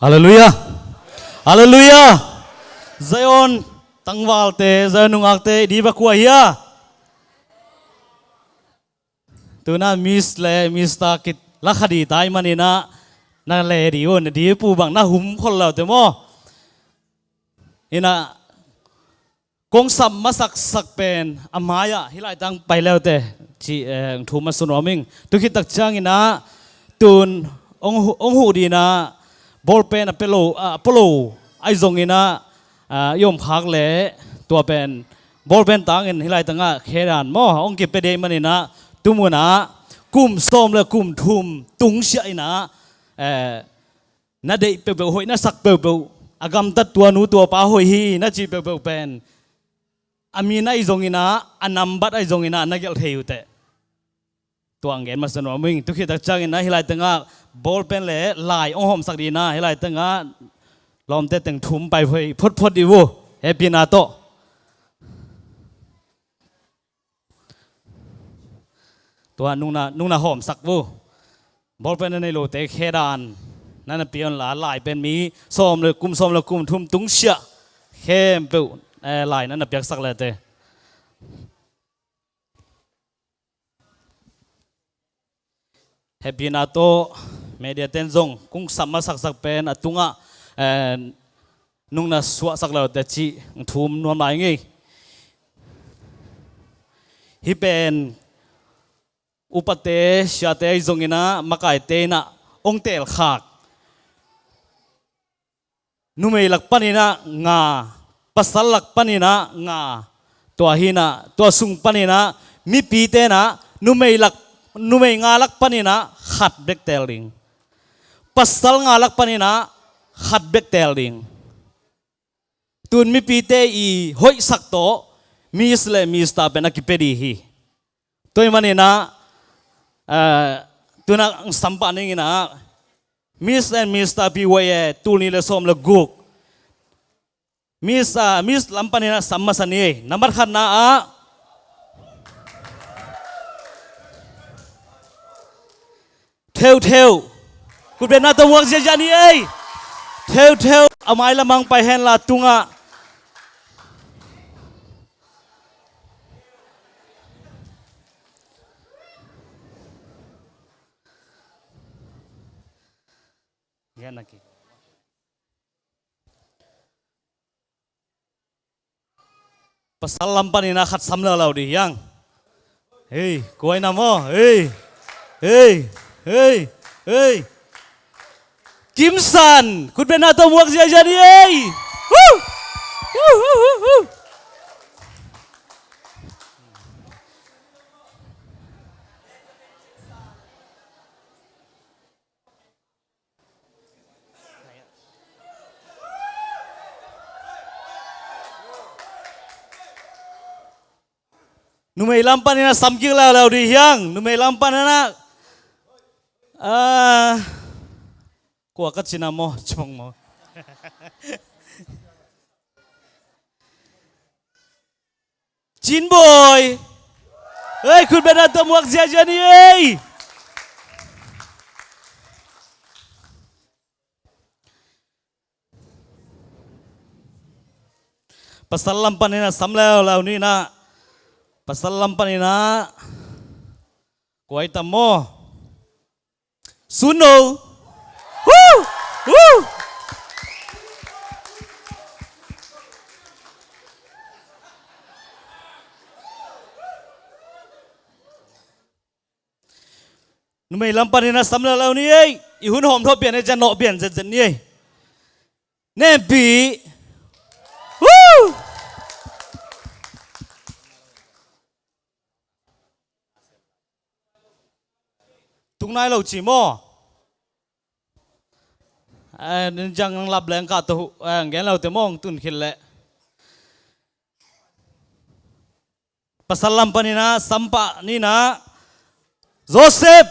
ฮาเลลูยาฮาเลลูยาไซออนตั้งวาลเตไซอนุงอักเตดีบักวะเฮียตัวน่ามิสเลมิสตากิดลักขดีตายมันนี่นะนั่นเลยดีวันดีปูบังน่าหุ่มคนเราแต่โมนี่นะกงสัมมาสักเป็นอามายะฮิไลตั้งไปแล้วแต่ที่ทูมาสุนอมิงตุกิตักจังอินะตุนองหูดีนะบอลเป็นอเปโลไอซงอินะยมพักเละตัวเป็นบอลเป็นต่างอินฮิไลตั้งเคดานมอองกิเปเดมันนี่นะตุมุนะกุมสตอมและกุมทุมตุงเสียอินะนาเดเปเปหอยนาสักเปเปอากำตัดตัวนูตัวป้าหอยฮีนาจีเปเปเป็นอามีนาไอซงอินะอันนำบัดไอซงอินะนักเกลเทียเตตัวอังเกนมาสนอมิงตุกิตักจังอินะฮิไลตั้งบอลเป็นเละลายองหอมสักดีนะฮิไลตั้งลอมเตตึงทุ่มไปพดดีวูเฮปีนาโตตัวนุ่งนาหอมสักวูบอลเป็นในโลเตเคดานนั่นเปลี่ยนหลายเป็นมีซ้อมเลยกุมทุ่มตุงเชียเข้มเปลายนั่นเปียกสักเลยเตเฮปีนาโตเมเดียเตนซงกุ้งสัมมาสักเป็นตุงนุ่งนาสวสักแล้วแต่จีทุ่มนวลหมายงี้ฮิเป็นอุปเตชยาเตยซงอินะมาไกเตนะองเตลขากนุเมลักปนินะงาปัสลักปนินะงาตัวหินะตัวสุงปนินะมีปีเตนะนุเมงาลักปนินะขัดเบกเตลิงปัสลงาลักปนินะขัดเบกเตลิงตุนมีปีเตอีหอยสักโตมีสเลมีสตาเป็นนักกิเปดีฮีตัวมันนี่นะตัวนักสัมปันนี่นะมิสและมิสตาปีวัยตัวนี้เลยสมเลยกุกมิสลำปันนี่นะสัมมาสันนี่นับบัตรขันนะเทวคุณเป็นนาตัววังเสียจานี่เทวเอาไม้ละมังไปแห่ละตุงYanaki. Pasal lampan ini nak samla lau di yang. Hey, kau ini nama. Hey. Kimsan, kau benar tu muak saja ni. Numai lampan ini samkil lau di yang. Numai lampan ini kuakat cina mo cong mo. Chin boy, hey kun benar tu muak saja ni. Pasal lampan ini samlau lau ni na. Pasal lampan ini na, kuai tamo, suno, numai lampan ini na samla lau ni, ihun hom thop pian aja nok pian jen ni, nebi, tung nai lau chỉ mo, jangan lap leng kat tu, gen lau temong tun khile. Pasal lampan ni na, sampak ni na, Joseph,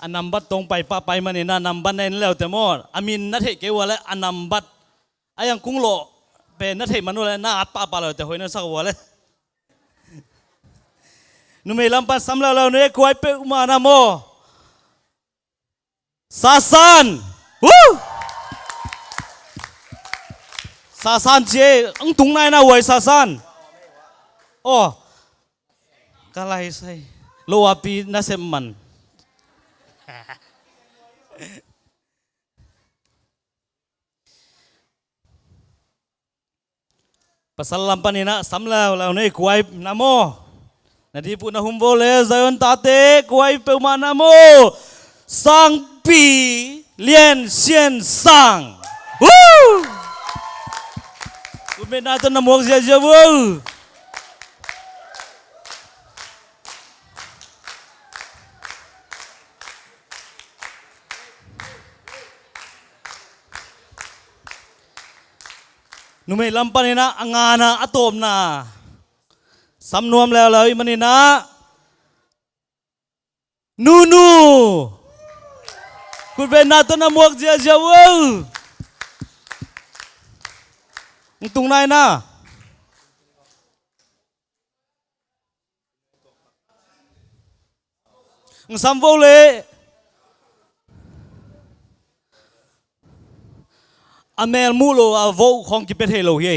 Anambat tong pai papai manina namban nen leo temor amin na the ke wala anambat ayang kunglo เป็นนัทเทมันนู่นเลยน่าอัดป้าเลยแต่หอยนั่นสักวันเลยนุ่มไม่ลำปัดสำเราเนี่ยกวยเปอุมานาโมซาซานวู้ซาซานเจอังตุงนายนะวัยซาซานโอ้กะไรใส่โลอาปีน่าเสมันpasal lampan ina samlau lau nei kuai namo nadi pu na humbo le zayon tate kuai pe ma namo sang pi lian xian sang woo ku me na to na mo sia sia woนุ่มลำปันนะงานะอะตอมนะสำนวมแล้วเลยมันนี่นะนูคุณเป็นนาตนะมวกเจียเจียวตรงไหนนะสัมโวเลยอเมลมูโลอาโวของกิเปเทโลเย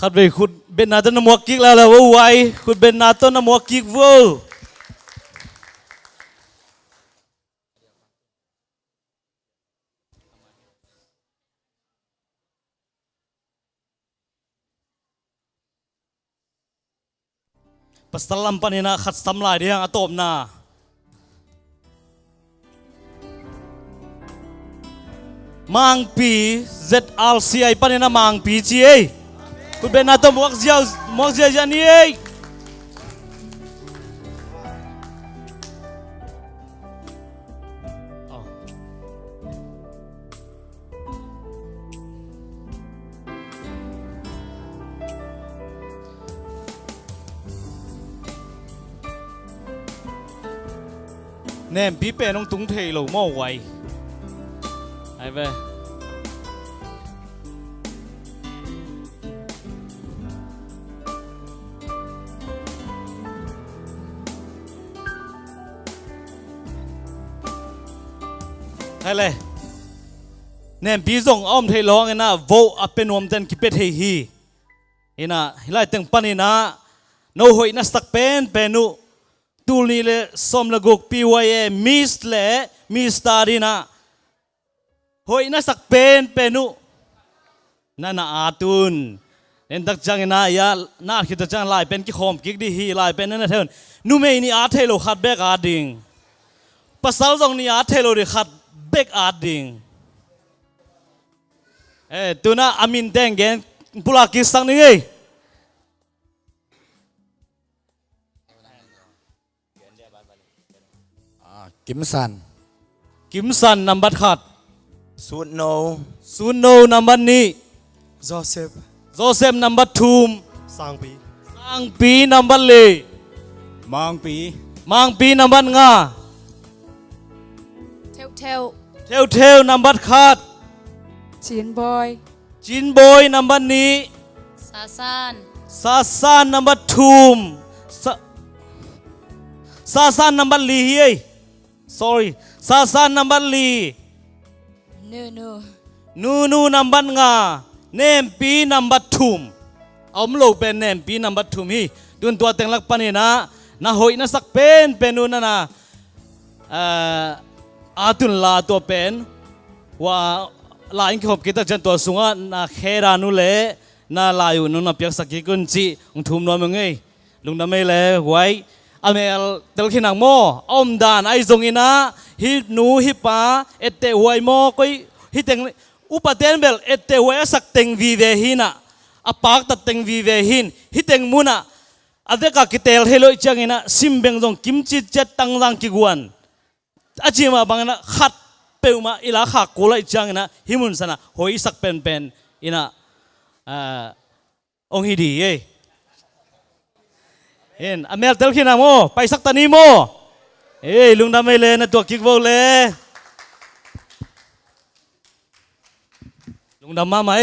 ขัดไปคุณเบนนาตนมวกิกแล้วล่ะว่าไวคุณเบนนาตนมวกิกวัวปัสตลัมปันนะขัดสำลายเดียงอะตอมนามังปี ZLCI ปันนะมังปีจีเอคุณเป็นนาตมวกเจียวจานี่เองแนมปีเป็นน้องตุ้งเทโลหม้อไวไอ้เว้ใช่เลยเนี่ยปีส่งอ้อมเทร้องไงนะโวอัปเป็นวมเต็นกิเปเทฮีเอ็นะไล่ตึงปันนะโนหอยนัสตักเป็นนุตูนี่เลยสมละกุกปีวายมิสเล่มิสตาดีนะหอยนัสตักเป็นนุนั่นน่ะอาตุนเอ็นตักจังนะยาน่าคิดตักจังไล่เป็นกิคอมกิกดีฮีไล่เป็นนั่นนะเท่านูเมนี่อาเทโลขัดเบกอาดิงภาษาตรงนี้อาเทโลดิขัดเบกอาดิงตัวน่ะอามินแดงเกนปุลากิสังนี่ไงกิมสันนัมบัตขัดซูโนนัมบัตนี้โจเซฟนัมบัตทูมสังปีนัมบัตเลมังปีนัมบัตงาเทลนัมบัตขาดจินบอยนัมบัตนี้ซาซานนัมบัตทูมซาซานนัมบัตลีเฮ้ย sorry ซาซานนัมบัตลีนูนัมบัตงาเนมปีนัมบัตทูมเอามโลกเป็นเนมปีนัมบัตทูมฮีดุนตัวเต็งลักปนีนะหอยนะสักเป็นนูนะอาตุนลาตัวเป็นว่าลายขบกิตจันตัวสูงน่ะเครานุเล่น่ะลายอยู่นู่นน่ะเปียกสักกี่กุนจีทุ่มนอนมึงไงลุงน่ะไม่เล่ไว้อเมลเตลขินังโมอมดานไอซงอินะฮิหนูฮิปาเอเตหวยโมก็ฮิเต็งอุปเทนเบลเอเตหวยสักเต็งวีเวหินะอปากตัดเต็งวีเวหินฮิเต็งมุนะ adeka kitel heloi changina simbeng dong kimchi chet tangrang kiguan achima bangna khat peuma ila kha kolai changina himun sana hoi sak pen pen ina ong hidi ye en amel tel khina mo paisak tani mo lungna mai le na tua kikbo le lungna mama